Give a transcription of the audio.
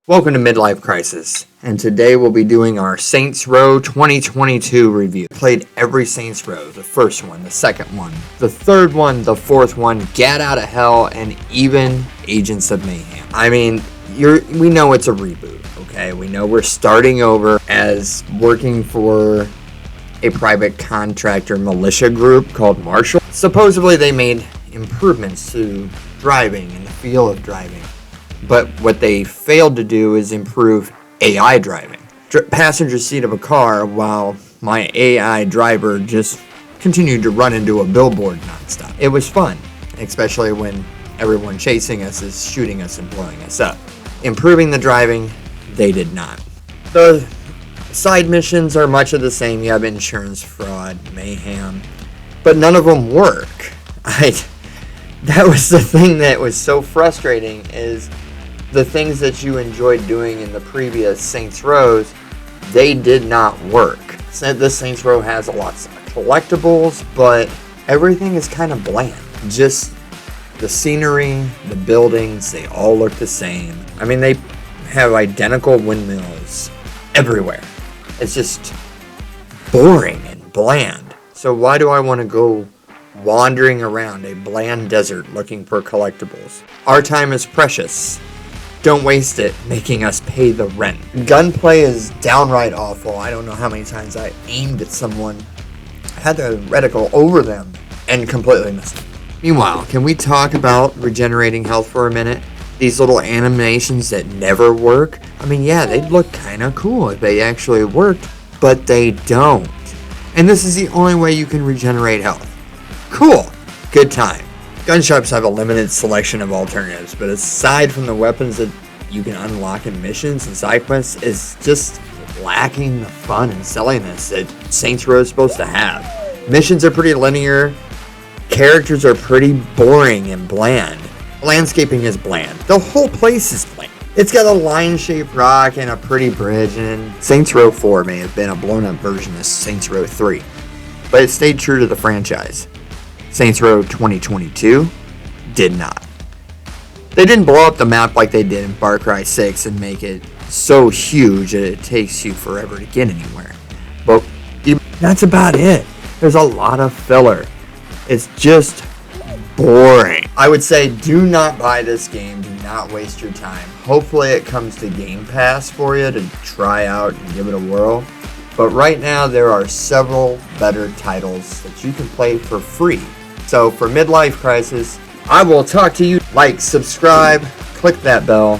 Welcome to Midlife Crisis, and today we'll be doing our Saints Row 2022 review. Played every Saints Row, the first one, the second one, the third one, the fourth one, Get Out of Hell, and even Agents of Mayhem. I mean, we know it's a reboot, okay? We know we're starting over as working for a private contractor militia group called Marshall. Supposedly they made improvements to driving and the feel of driving. But what they failed to do is improve AI driving. Passenger seat of a car while my AI driver just continued to run into a billboard nonstop. It was fun, especially when everyone chasing us is shooting us and blowing us up. Improving the driving, they did not. The side missions are much of the same. You have insurance fraud, mayhem, but none of them work. That was the thing that was so frustrating is the things that you enjoyed doing in the previous Saints Rows, they did not work. This Saints Row has lots of collectibles, but everything is kind of bland. Just the scenery, the buildings, they all look the same. I mean, they have identical windmills everywhere. It's just boring and bland. So why do I want to go wandering around a bland desert looking for collectibles? Our time is precious. Don't waste it making us pay the rent. Gunplay is downright awful. I don't know how many times I aimed at someone, had the reticle over them, and completely missed it. Meanwhile, can we talk about regenerating health for a minute? These little animations that never work? I mean, yeah, they'd look kind of cool if they actually worked, but they don't. And this is the only way you can regenerate health. Cool. Good time. Gun shops have a limited selection of alternatives, but aside from the weapons that you can unlock in missions and side quests, is just lacking the fun and silliness that Saints Row is supposed to have. Missions are pretty linear, characters are pretty boring and bland. Landscaping is bland. The whole place is bland. It's got a line-shaped rock and a pretty bridge, and Saints Row 4 may have been a blown-up version of Saints Row 3, but it stayed true to the franchise. Saints Row 2022 did not. They didn't blow up the map like they did in Far Cry 6 and make it so huge that it takes you forever to get anywhere. But that's about it. There's a lot of filler. It's just boring. I would say do not buy this game. Do not waste your time. Hopefully it comes to Game Pass for you to try out and give it a whirl. But right now there are several better titles that you can play for free. So for Midlife Crisis, I will talk to you. Like, subscribe, click that bell,